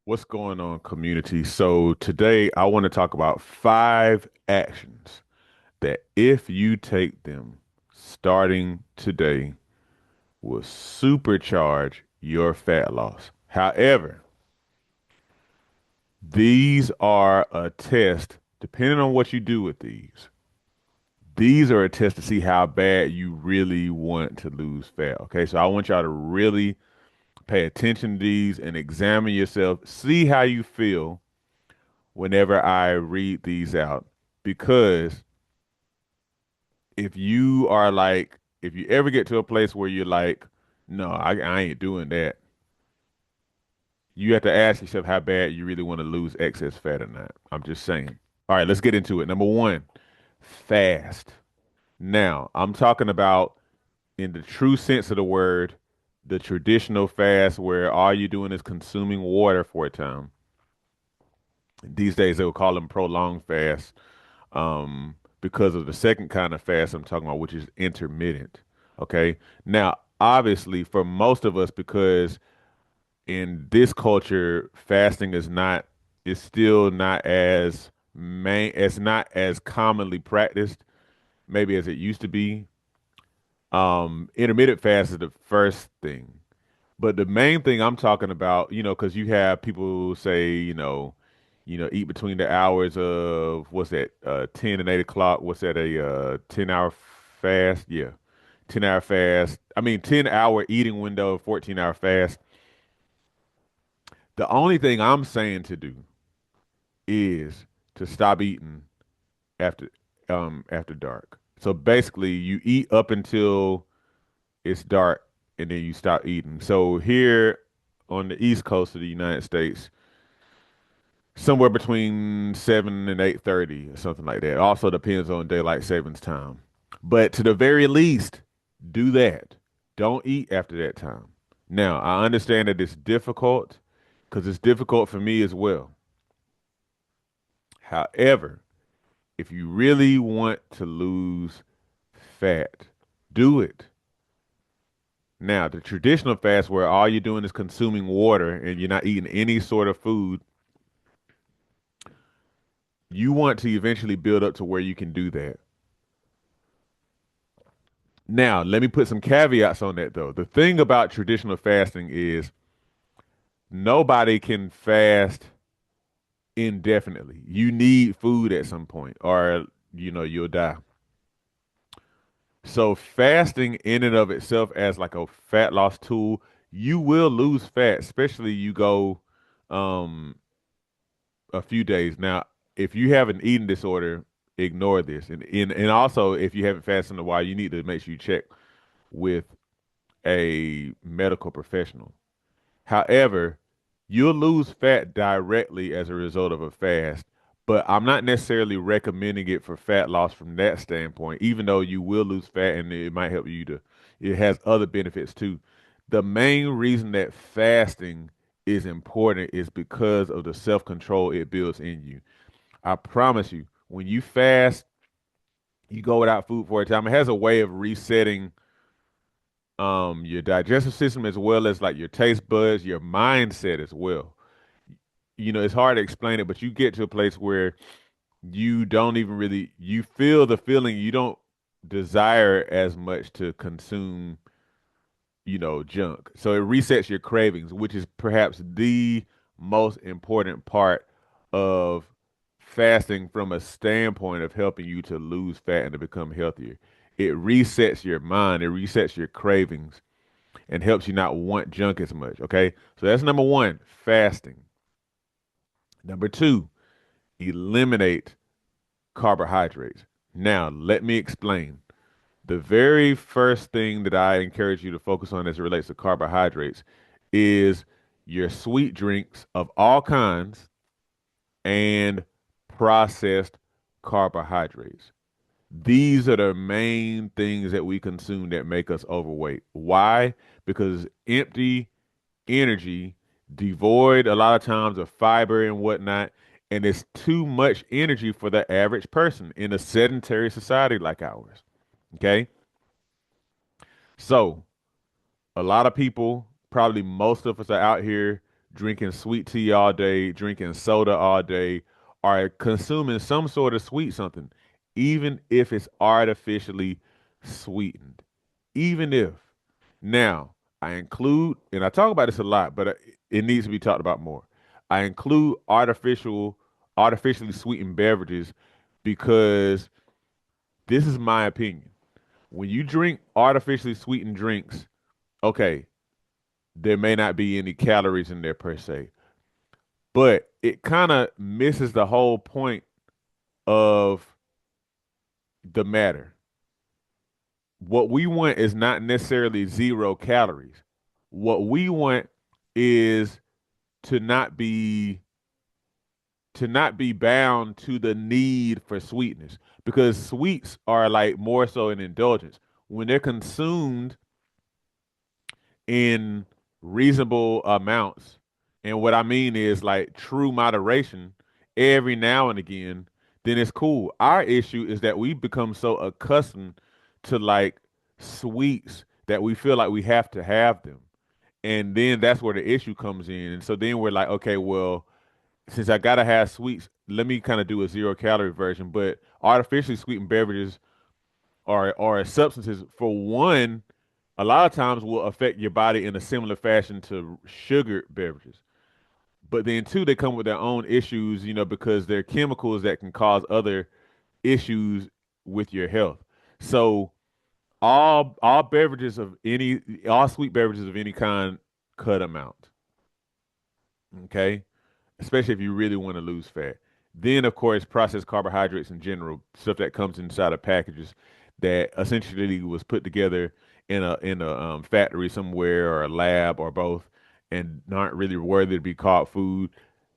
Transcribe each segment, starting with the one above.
What's going on, community? So, today I want to talk about 5 actions that, if you take them starting today, will supercharge your fat loss. However, these are a test, depending on what you do with these are a test to see how bad you really want to lose fat. Okay, so I want y'all to really pay attention to these and examine yourself, see how you feel whenever I read these out. Because if you ever get to a place where you're like, no, I ain't doing that, you have to ask yourself how bad you really want to lose excess fat or not. I'm just saying. All right, let's get into it. Number one, fast. Now, I'm talking about, in the true sense of the word, the traditional fast where all you're doing is consuming water for a time. These days, they will call them prolonged fast, because of the second kind of fast I'm talking about, which is intermittent. Okay. Now, obviously, for most of us, because in this culture, fasting is still not as it's not as commonly practiced, maybe as it used to be. Intermittent fast is the first thing. But the main thing I'm talking about, because you have people who say, eat between the hours of what's that, 10 and 8 o'clock. What's that, a 10-hour fast? Yeah, 10-hour fast. I mean, 10-hour eating window, 14-hour fast. The only thing I'm saying to do is to stop eating after after dark. So basically, you eat up until it's dark, and then you stop eating. So here on the East Coast of the United States, somewhere between 7 and 8:30 or something like that. Also depends on daylight savings time. But to the very least, do that. Don't eat after that time. Now, I understand that it's difficult because it's difficult for me as well. However, if you really want to lose fat, do it. Now, the traditional fast where all you're doing is consuming water and you're not eating any sort of food, you want to eventually build up to where you can do that. Now, let me put some caveats on that though. The thing about traditional fasting is nobody can fast indefinitely. You need food at some point or you'll die. So fasting in and of itself as like a fat loss tool, you will lose fat, especially you go um a few days. Now, if you have an eating disorder, ignore this. And also if you haven't fasted in a while, you need to make sure you check with a medical professional. However, you'll lose fat directly as a result of a fast, but I'm not necessarily recommending it for fat loss from that standpoint, even though you will lose fat and it might help you to, it has other benefits too. The main reason that fasting is important is because of the self-control it builds in you. I promise you, when you fast, you go without food for a time, it has a way of resetting your digestive system as well as like your taste buds, your mindset as well. It's hard to explain it, but you get to a place where you don't even really you feel the feeling you don't desire as much to consume, junk. So it resets your cravings, which is perhaps the most important part of fasting from a standpoint of helping you to lose fat and to become healthier. It resets your mind, it resets your cravings and helps you not want junk as much. Okay. So that's number one, fasting. Number two, eliminate carbohydrates. Now, let me explain. The very first thing that I encourage you to focus on as it relates to carbohydrates is your sweet drinks of all kinds and processed carbohydrates. These are the main things that we consume that make us overweight. Why? Because empty energy, devoid a lot of times of fiber and whatnot, and it's too much energy for the average person in a sedentary society like ours. Okay. So a lot of people, probably most of us, are out here drinking sweet tea all day, drinking soda all day, or consuming some sort of sweet something, even if it's artificially sweetened. Even if. Now, I include, and I talk about this a lot, but it needs to be talked about more. I include artificially sweetened beverages because this is my opinion. When you drink artificially sweetened drinks, okay, there may not be any calories in there per se, but it kind of misses the whole point of the matter. What we want is not necessarily zero calories. What we want is to not be to not be bound to the need for sweetness because sweets are like more so an indulgence. When they're consumed in reasonable amounts. And what I mean is like true moderation every now and again, then it's cool. Our issue is that we become so accustomed to like sweets that we feel like we have to have them. And then that's where the issue comes in. And so then we're like, okay, well, since I gotta have sweets, let me kind of do a 0 calorie version. But artificially sweetened beverages are substances for one, a lot of times will affect your body in a similar fashion to sugared beverages. But then two, they come with their own issues, because they're chemicals that can cause other issues with your health. So all sweet beverages of any kind, cut them out. Okay, especially if you really want to lose fat. Then, of course, processed carbohydrates in general, stuff that comes inside of packages that essentially was put together in a factory somewhere or a lab or both, and aren't really worthy to be called food.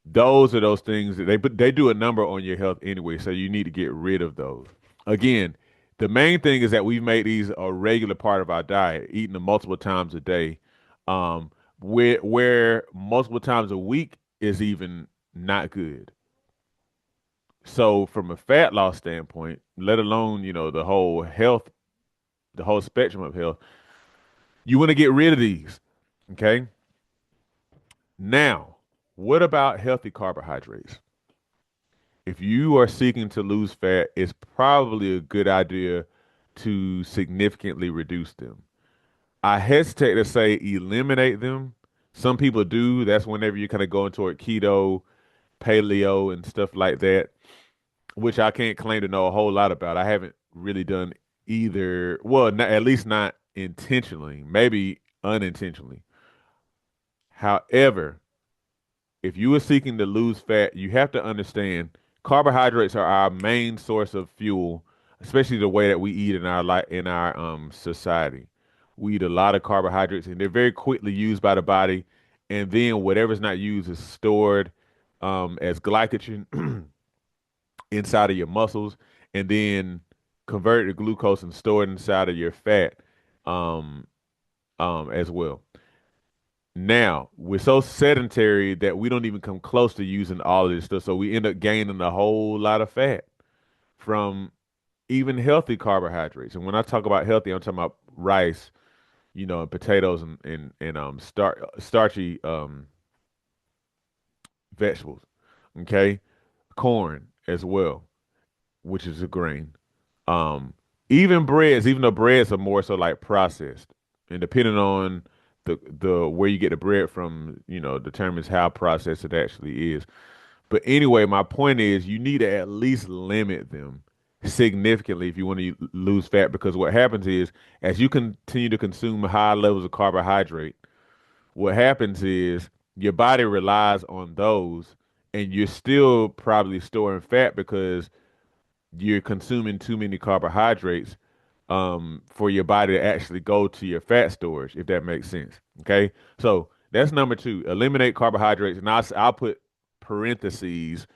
Those are those things that they do a number on your health anyway, so you need to get rid of those. Again, the main thing is that we've made these a regular part of our diet, eating them multiple times a day. Um, where multiple times a week is even not good. So from a fat loss standpoint, let alone, the whole health, the whole spectrum of health, you want to get rid of these. Okay. Now, what about healthy carbohydrates? If you are seeking to lose fat, it's probably a good idea to significantly reduce them. I hesitate to say eliminate them. Some people do. That's whenever you kind of go into a keto, paleo, and stuff like that, which I can't claim to know a whole lot about. I haven't really done either. Well, not, at least not intentionally, maybe unintentionally. However, if you are seeking to lose fat, you have to understand carbohydrates are our main source of fuel, especially the way that we eat in our society. We eat a lot of carbohydrates, and they're very quickly used by the body, and then whatever's not used is stored as glycogen inside of your muscles, and then converted to glucose and stored inside of your fat um, as well. Now, we're so sedentary that we don't even come close to using all of this stuff. So we end up gaining a whole lot of fat from even healthy carbohydrates. And when I talk about healthy, I'm talking about rice, and potatoes and starchy vegetables. Okay, corn as well, which is a grain. Um, Even breads, even though breads are more so like processed, and depending on the where you get the bread from, determines how processed it actually is. But anyway, my point is you need to at least limit them significantly if you want to lose fat, because what happens is as you continue to consume high levels of carbohydrate, what happens is your body relies on those, and you're still probably storing fat because you're consuming too many carbohydrates for your body to actually go to your fat storage, if that makes sense. Okay. So that's number two. Eliminate carbohydrates. And I'll put parentheses,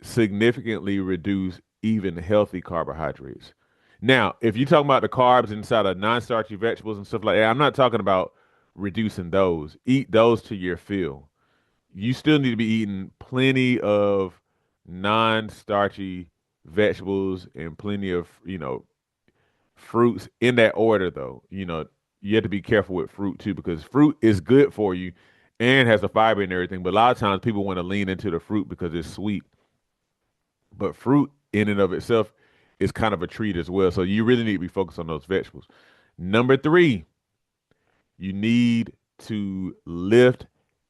significantly reduce even healthy carbohydrates. Now, if you're talking about the carbs inside of non-starchy vegetables and stuff like that, I'm not talking about reducing those. Eat those to your fill. You still need to be eating plenty of non-starchy vegetables and plenty of, fruits in that order though. You have to be careful with fruit too because fruit is good for you and has the fiber and everything. But a lot of times people want to lean into the fruit because it's sweet. But fruit in and of itself is kind of a treat as well. So you really need to be focused on those vegetables. Number three, you need to lift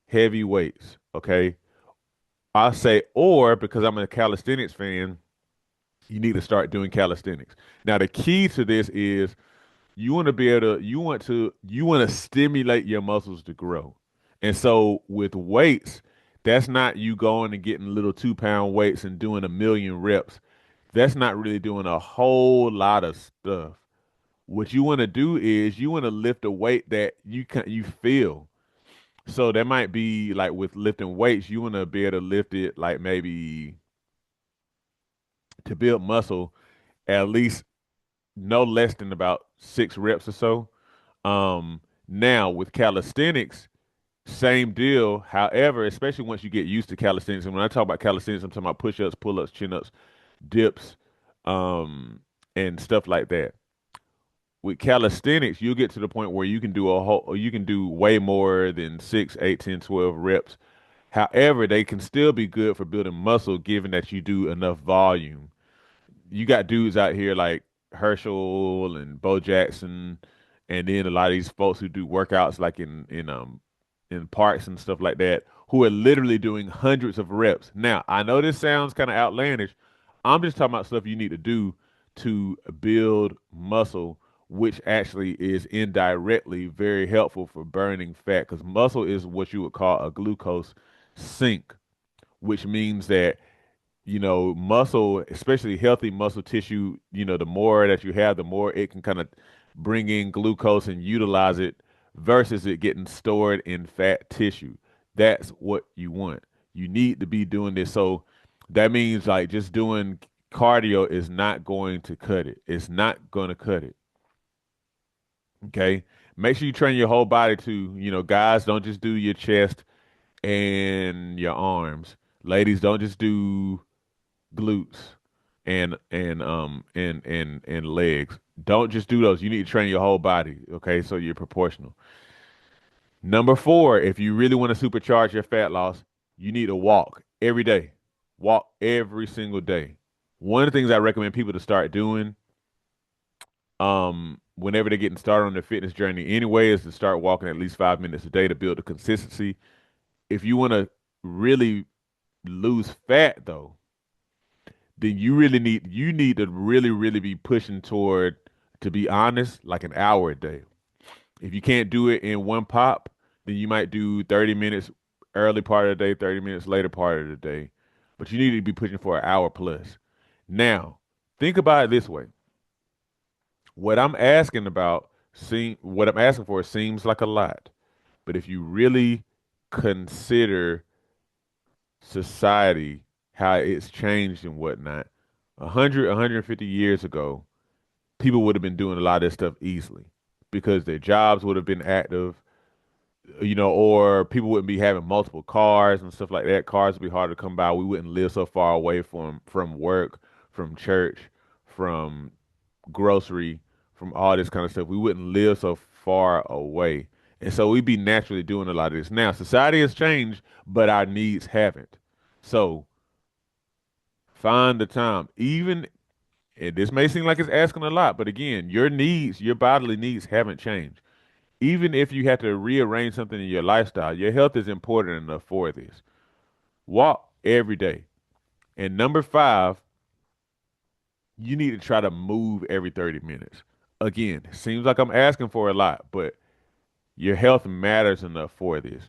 heavy weights. Okay. I say, or because I'm a calisthenics fan, you need to start doing calisthenics. Now, the key to this is you want to be able to, you want to stimulate your muscles to grow. And so with weights, that's not you going and getting little 2 pound weights and doing a million reps. That's not really doing a whole lot of stuff. What you want to do is you want to lift a weight that you feel. So that might be like with lifting weights, you want to be able to lift it like maybe to build muscle at least no less than about 6 reps or so. Now with calisthenics, same deal. However, especially once you get used to calisthenics, and when I talk about calisthenics, I'm talking about push-ups, pull-ups, chin-ups, dips, and stuff like that. With calisthenics, you'll get to the point where you can do way more than 6, 8, 10, 12 reps. However, they can still be good for building muscle given that you do enough volume. You got dudes out here like Herschel and Bo Jackson, and then a lot of these folks who do workouts like in parks and stuff like that, who are literally doing hundreds of reps. Now, I know this sounds kind of outlandish. I'm just talking about stuff you need to do to build muscle, which actually is indirectly very helpful for burning fat, because muscle is what you would call a glucose sink, which means that muscle, especially healthy muscle tissue, the more that you have, the more it can kind of bring in glucose and utilize it versus it getting stored in fat tissue. That's what you want. You need to be doing this. So that means like just doing cardio is not going to cut it. It's not going to cut it. Okay. Make sure you train your whole body too. Guys, don't just do your chest and your arms. Ladies, don't just do glutes and legs. Don't just do those. You need to train your whole body, okay? So you're proportional. Number four, if you really want to supercharge your fat loss, you need to walk every day. Walk every single day. One of the things I recommend people to start doing, whenever they're getting started on their fitness journey anyway, is to start walking at least 5 minutes a day to build a consistency. If you want to really lose fat though, then you need to really be pushing toward, to be honest, like an hour a day. If you can't do it in one pop, then you might do 30 minutes early part of the day, 30 minutes later part of the day. But you need to be pushing for an hour plus. Now, think about it this way. What I'm asking what I'm asking for seems like a lot. But if you really consider society, how it's changed and whatnot, 150 years ago, people would have been doing a lot of this stuff easily because their jobs would have been active, or people wouldn't be having multiple cars and stuff like that. Cars would be hard to come by. We wouldn't live so far away from work, from church, from grocery, from all this kind of stuff. We wouldn't live so far away. And so we'd be naturally doing a lot of this. Now, society has changed, but our needs haven't. So find the time. Even, and this may seem like it's asking a lot, but again, your needs, your bodily needs haven't changed. Even if you had to rearrange something in your lifestyle, your health is important enough for this. Walk every day. And number five, you need to try to move every 30 minutes. Again, seems like I'm asking for a lot, but your health matters enough for this.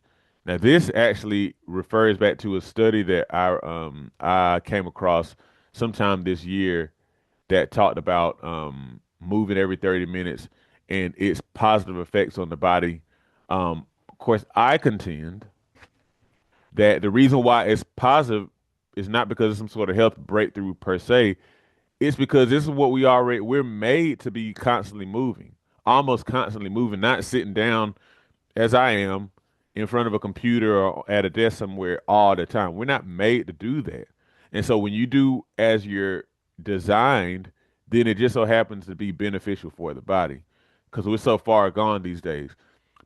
Now, this actually refers back to a study that I came across sometime this year that talked about moving every 30 minutes and its positive effects on the body. Of course, I contend that the reason why it's positive is not because of some sort of health breakthrough per se. It's because this is what we're made to be constantly moving, almost constantly moving, not sitting down as I am in front of a computer or at a desk somewhere all the time. We're not made to do that. And so when you do as you're designed, then it just so happens to be beneficial for the body because we're so far gone these days.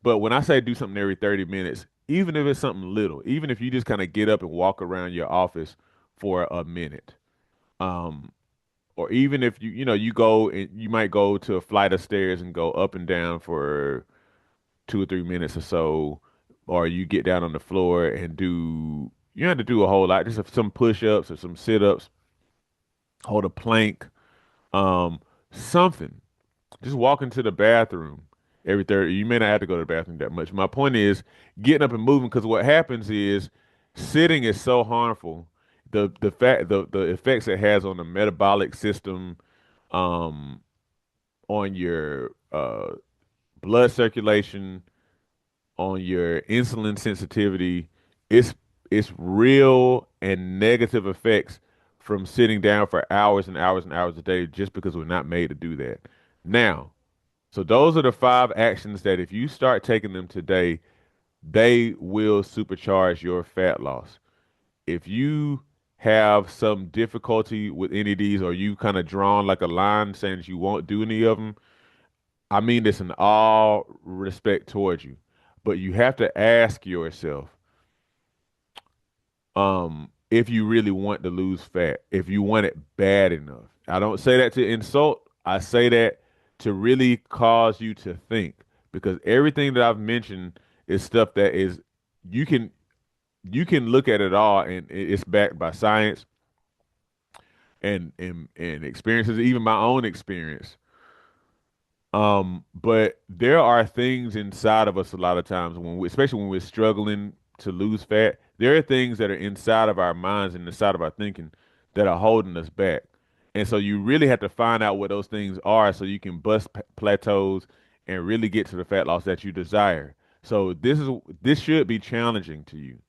But when I say do something every 30 minutes, even if it's something little, even if you just kind of get up and walk around your office for a minute, um, or even if you go and you might go to a flight of stairs and go up and down for 2 or 3 minutes or so, or you get down on the floor and you don't have to do a whole lot, just some push-ups or some sit-ups, hold a plank, um, something. Just walk into the bathroom every 30. You may not have to go to the bathroom that much. My point is getting up and moving, because what happens is sitting is so harmful. The effects it has on the metabolic system, um, on your blood circulation, on your insulin sensitivity, it's it's real and negative effects from sitting down for hours and hours and hours a day just because we're not made to do that. Now, so those are the 5 actions that if you start taking them today, they will supercharge your fat loss. If you have some difficulty with any of these, or you kind of drawn like a line saying that you won't do any of them, I mean this in all respect towards you, but you have to ask yourself, if you really want to lose fat, if you want it bad enough. I don't say that to insult. I say that to really cause you to think, because everything that I've mentioned is stuff that is you can you can look at it all, and it's backed by science and experiences, even my own experience. But there are things inside of us a lot of times especially when we're struggling to lose fat, there are things that are inside of our minds and inside of our thinking that are holding us back. And so you really have to find out what those things are so you can bust plateaus and really get to the fat loss that you desire. So this should be challenging to you.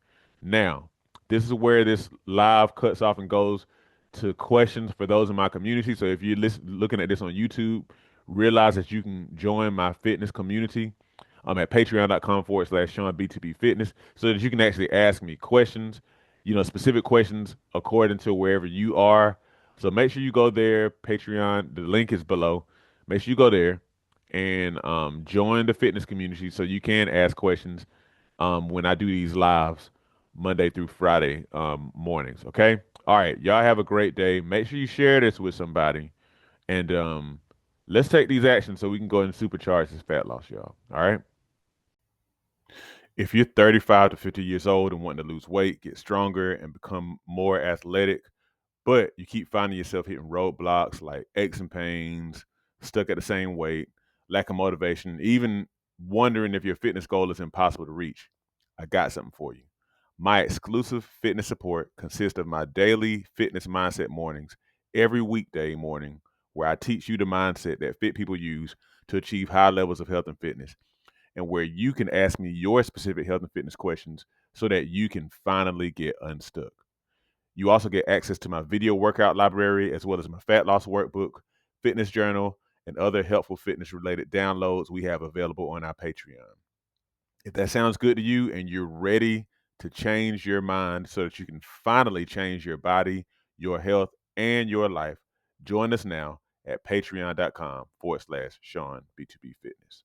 Now, this is where this live cuts off and goes to questions for those in my community. So if you're looking at this on YouTube, realize that you can join my fitness community. I'm at patreon.com/Sean B2B Fitness, so that you can actually ask me questions, specific questions according to wherever you are. So make sure you go there, Patreon. The link is below. Make sure you go there and join the fitness community so you can ask questions when I do these lives Monday through Friday mornings. Okay. All right. Y'all have a great day. Make sure you share this with somebody. And let's take these actions so we can go and supercharge this fat loss, y'all. All right. If you're 35 to 50 years old and wanting to lose weight, get stronger, and become more athletic, but you keep finding yourself hitting roadblocks like aches and pains, stuck at the same weight, lack of motivation, even wondering if your fitness goal is impossible to reach, I got something for you. My exclusive fitness support consists of my daily fitness mindset mornings every weekday morning, where I teach you the mindset that fit people use to achieve high levels of health and fitness, and where you can ask me your specific health and fitness questions so that you can finally get unstuck. You also get access to my video workout library, as well as my fat loss workbook, fitness journal, and other helpful fitness related downloads we have available on our Patreon. If that sounds good to you and you're ready to change your mind so that you can finally change your body, your health, and your life, join us now at patreon.com/Sean B2B Fitness.